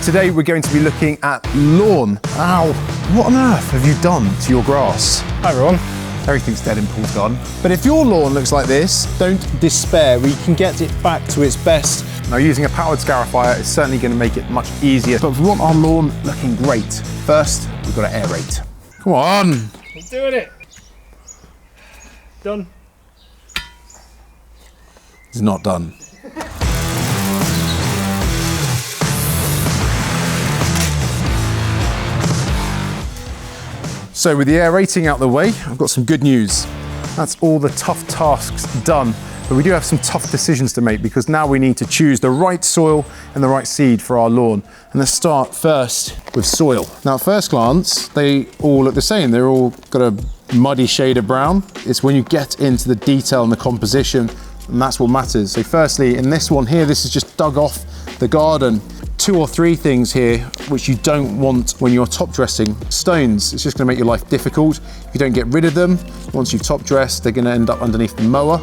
Today we're going to be looking at lawn. Ow, what on earth have you done to your grass? Hi everyone. Everything's dead in Paul's garden. But if your lawn looks like this, Don't despair, we can get it back to its best. now using a powered scarifier is certainly going to make it much easier. But we want our lawn looking great. First, we've got to aerate. Come on. I'm doing it. Done. It's not done. So with the aerating out the way, I've got some good news. That's all the tough tasks done. But we do have some tough decisions to make because now we need to choose the right soil and the right seed for our lawn. And let's start first with soil. Now at first glance, they all look the same. They're all got a muddy shade of brown. It's when you get into the detail and the composition, and that's what matters. So firstly, in this one here, this is just dug off the garden. 2 or 3 things here which you don't want when you're top dressing. Stones, it's just gonna make your life difficult. If you don't get rid of them, once you've top dressed, they're gonna end up underneath the mower,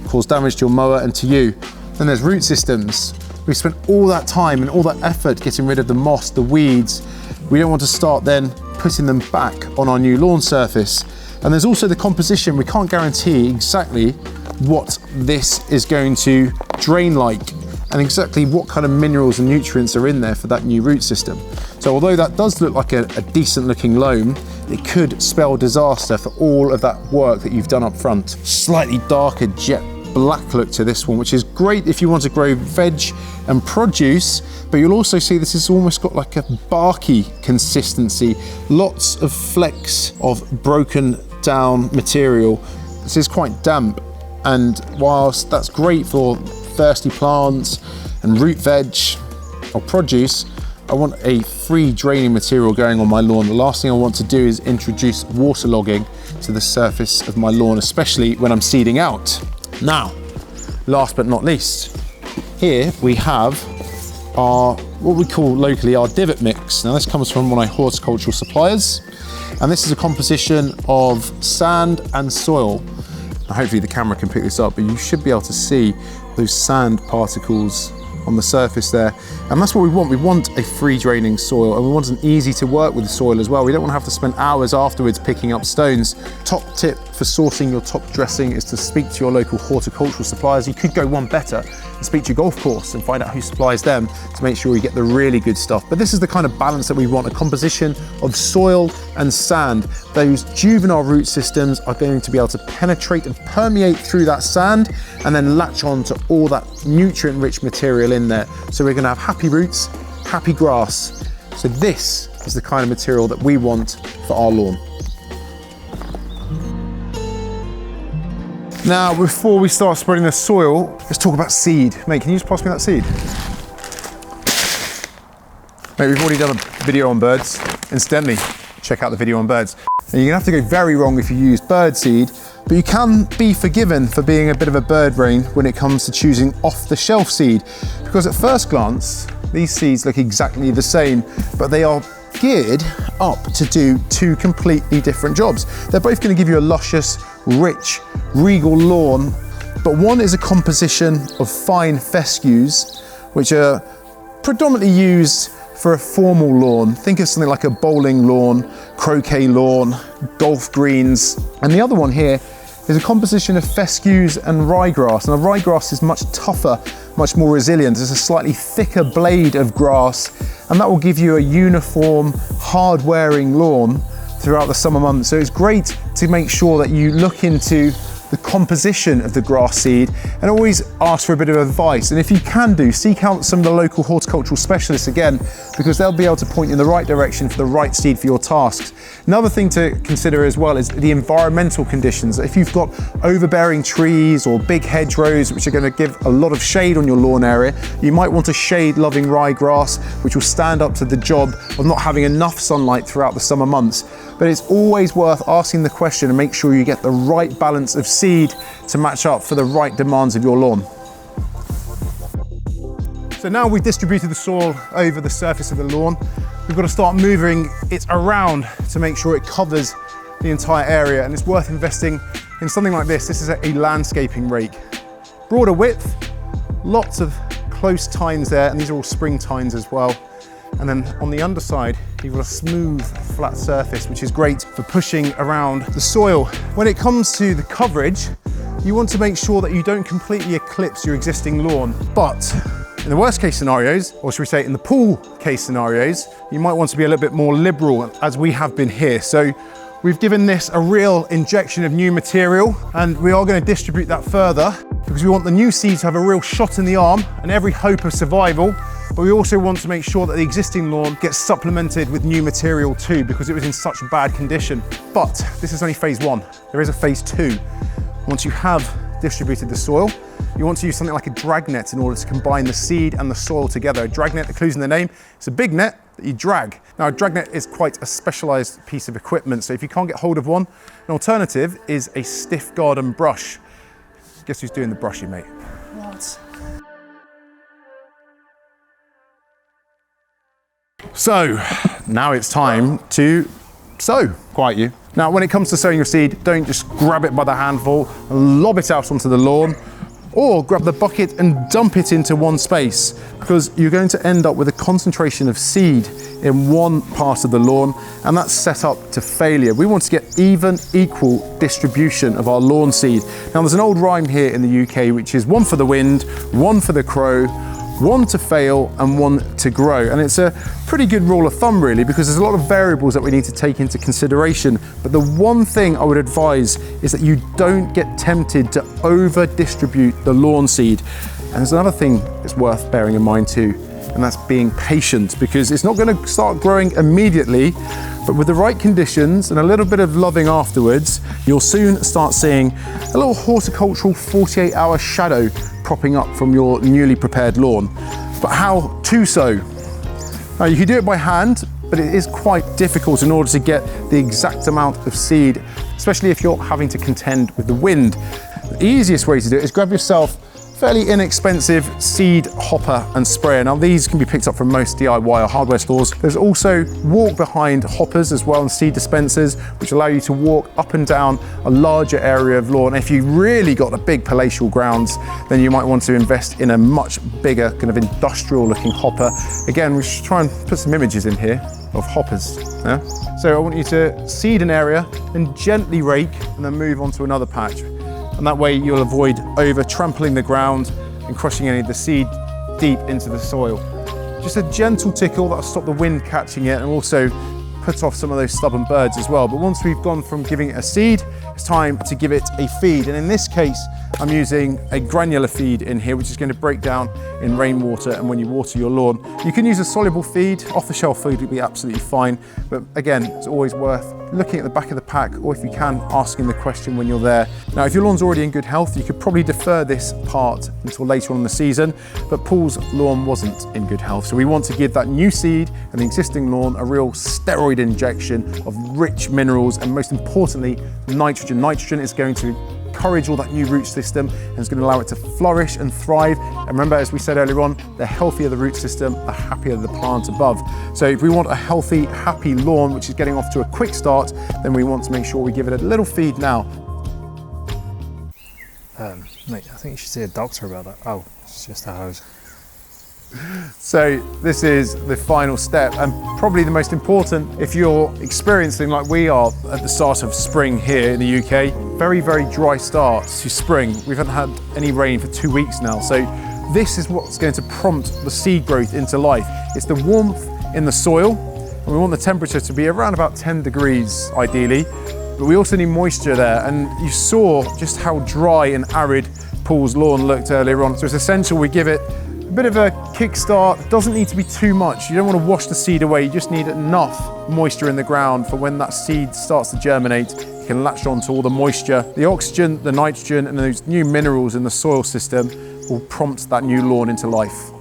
cause damage to your mower and to you. Then there's root systems. We've spent all that time and all that effort getting rid of the moss, the weeds. We don't want to start then putting them back on our new lawn surface. And there's also the composition. We can't guarantee exactly what this is going to drain like and exactly what kind of minerals and nutrients are in there for that new root system. So although that does look like a decent looking loam, it could spell disaster for all of that work that you've done up front. Slightly darker jet black look to this one, which is great if you want to grow veg and produce, but you'll also see this has almost got like a barky consistency. Lots of flecks of broken down material. This is quite damp, and whilst that's great for thirsty plants and root veg or produce, I want a free draining material going on my lawn. The last thing I want to do is introduce waterlogging to the surface of my lawn, especially when I'm seeding out. Now, last but not least, here we have our, what we call locally our divot mix. Now this comes from one of my horticultural suppliers, and this is a composition of sand and soil. Now, hopefully the camera can pick this up, but you should be able to see those sand particles on the surface there. And that's what we want. We want a free draining soil, and we want an easy to work with soil as well. We don't want to have to spend hours afterwards picking up stones. Top tip for sourcing your top dressing is to speak to your local horticultural suppliers. You could go one better and speak to your golf course and find out who supplies them to make sure you get the really good stuff. But this is the kind of balance that we want, a composition of soil and sand. Those juvenile root systems are going to be able to penetrate and permeate through that sand and then latch on to all that nutrient-rich material in there. So we're gonna have happy roots, happy grass. So this is the kind of material that we want for our lawn. Now, before we start spreading the soil, let's talk about seed. Mate, can you just pass me that seed? Mate, we've already done a video on birds. Incidentally, check out the video on birds. And you're gonna have to go very wrong if you use bird seed, but you can be forgiven for being a bit of a bird brain when it comes to choosing off-the-shelf seed. Because at first glance, these seeds look exactly the same, but they are geared up to do 2 completely different jobs. They're both gonna give you a luscious, rich, regal lawn, but one is a composition of fine fescues, which are predominantly used for a formal lawn. Think of something like a bowling lawn, croquet lawn, golf greens. And the other one here is a composition of fescues and ryegrass. And the ryegrass is much tougher, much more resilient. It's a slightly thicker blade of grass, and that will give you a uniform, hard-wearing lawn throughout the summer months. So it's great to make sure that you look into the composition of the grass seed and always ask for a bit of advice. And if you can do, seek out some of the local horticultural specialists again, because they'll be able to point you in the right direction for the right seed for your tasks. Another thing to consider as well is the environmental conditions. If you've got overbearing trees or big hedgerows, which are going to give a lot of shade on your lawn area, you might want a shade-loving ryegrass, which will stand up to the job of not having enough sunlight throughout the summer months. But it's always worth asking the question and make sure you get the right balance of seed to match up for the right demands of your lawn. So now we've distributed the soil over the surface of the lawn, we've got to start moving it around to make sure it covers the entire area, and it's worth investing in something like this. This is a landscaping rake. Broader width, lots of close tines there, and these are all spring tines as well. And then on the underside, you've got a smooth, flat surface, which is great for pushing around the soil. When it comes to the coverage, you want to make sure that you don't completely eclipse your existing lawn. But in the worst case scenarios, or should we say in the pool case scenarios, you might want to be a little bit more liberal, as we have been here. So we've given this a real injection of new material, and we are going to distribute that further because we want the new seed to have a real shot in the arm and every hope of survival. But we also want to make sure that the existing lawn gets supplemented with new material too, because it was in such bad condition. But this is only phase one. There is a phase two. Once you have distributed the soil, you want to use something like a drag net in order to combine the seed and the soil together. A drag net, the clue's in the name, it's a big net that you drag. Now, a drag net is quite a specialized piece of equipment, so if you can't get hold of one, an alternative is a stiff garden brush. Guess who's doing the brushing, mate? What? So, now it's time to sow. Quiet you. Now, when it comes to sowing your seed, don't just grab it by the handful and lob it out onto the lawn, or grab the bucket and dump it into one space, because you're going to end up with a concentration of seed in one part of the lawn, and that's set up to failure. We want to get even, equal distribution of our lawn seed. Now, there's an old rhyme here in the UK, which is one for the wind, one for the crow, one to fail and one to grow. And it's a pretty good rule of thumb, really, because there's a lot of variables that we need to take into consideration. But the one thing I would advise is that you don't get tempted to over distribute the lawn seed. And there's another thing that's worth bearing in mind too, and that's being patient, because it's not going to start growing immediately, but with the right conditions and a little bit of loving afterwards, you'll soon start seeing a little horticultural 48-hour shadow propping up from your newly prepared lawn. But how to sow? Now, you can do it by hand, but it is quite difficult in order to get the exact amount of seed, especially if you're having to contend with the wind. The easiest way to do it is grab yourself fairly inexpensive seed hopper and sprayer. Now, these can be picked up from most DIY or hardware stores. There's also walk behind hoppers as well, and seed dispensers, which allow you to walk up and down a larger area of lawn. If you really got a big palatial grounds, then you might want to invest in a much bigger kind of industrial looking hopper. Again, we should try and put some images in here of hoppers. Yeah? So I want you to seed an area and gently rake and then move on to another patch. And that way you'll avoid over trampling the ground and crushing any of the seed deep into the soil. Just a gentle tickle that'll stop the wind catching it and also put off some of those stubborn birds as well. But once we've gone from giving it a seed, it's time to give it a feed. And in this case, I'm using a granular feed in here, which is going to break down in rainwater and when you water your lawn. You can use a soluble feed, off-the-shelf feed would be absolutely fine. But again, it's always worth looking at the back of the pack, or if you can, asking the question when you're there. Now, if your lawn's already in good health, you could probably defer this part until later on in the season, but Paul's lawn wasn't in good health. So we want to give that new seed and the existing lawn a real steroid injection of rich minerals and, most importantly, nitrogen. Nitrogen is going to encourage all that new root system and is going to allow it to flourish and thrive. And remember, as we said earlier on, the healthier the root system, the happier the plant above. So if we want a healthy, happy lawn, which is getting off to a quick start, then we want to make sure we give it a little feed now. Mate, I think you should see a doctor about that. Oh, it's just a hose. So this is the final step, and probably the most important if you're experiencing, like we are at the start of spring here in the UK, very, very dry start to spring. We haven't had any rain for 2 weeks now. So this is what's going to prompt the seed growth into life. It's the warmth in the soil, and we want the temperature to be around about 10 degrees ideally, but we also need moisture there. And you saw just how dry and arid Paul's lawn looked earlier on. So it's essential we give it a bit of a kickstart. It doesn't need to be too much. You don't want to wash the seed away. You just need enough moisture in the ground for when that seed starts to germinate, you can latch on to all the moisture. The oxygen, the nitrogen, and those new minerals in the soil system will prompt that new lawn into life.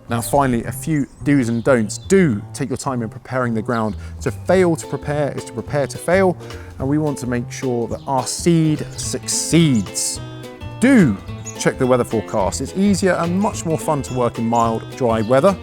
Now, finally, a few do's and don'ts. Do take your time in preparing the ground. To fail to prepare is to prepare to fail, and we want to make sure that our seed succeeds. Do check the weather forecast. It's easier and much more fun to work in mild, dry weather.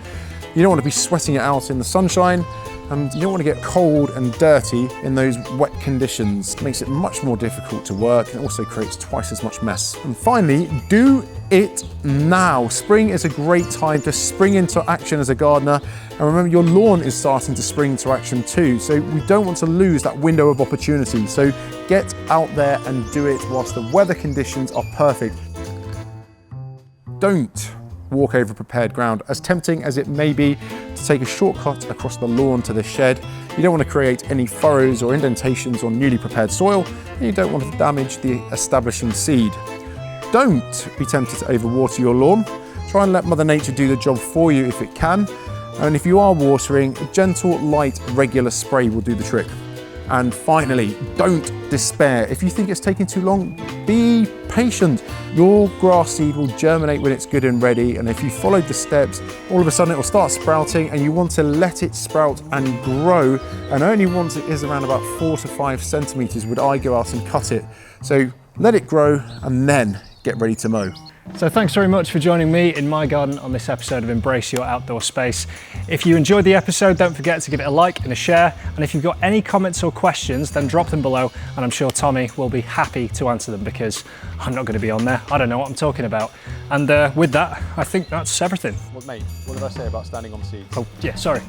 You don't want to be sweating it out in the sunshine, and you don't want to get cold and dirty in those wet conditions. It makes it much more difficult to work and also creates twice as much mess. And finally, do it now. Spring is a great time to spring into action as a gardener. And remember, your lawn is starting to spring into action too. So we don't want to lose that window of opportunity. So get out there and do it whilst the weather conditions are perfect. Don't walk over prepared ground, as tempting as it may be to take a shortcut across the lawn to the shed. You don't want to create any furrows or indentations on newly prepared soil, and you don't want to damage the establishing seed. Don't be tempted to overwater your lawn. Try and let Mother Nature do the job for you if it can. And if you are watering, a gentle, light, regular spray will do the trick. And finally, don't despair. If you think it's taking too long, be patient. Your grass seed will germinate when it's good and ready, and if you follow the steps, all of a sudden it will start sprouting, and you want to let it sprout and grow, and only once it is around about 4 to 5 centimeters would I go out and cut it. So let it grow and then get ready to mow. So thanks very much for joining me in my garden on this episode of Embrace Your Outdoor Space. If you enjoyed the episode, don't forget to give it a like and a share. And if you've got any comments or questions, then drop them below, and I'm sure Tommy will be happy to answer them, because I'm not going to be on there. I don't know what I'm talking about. And with that, I think that's everything. Well, mate, what did I say about standing on seeds? Oh, yeah, sorry.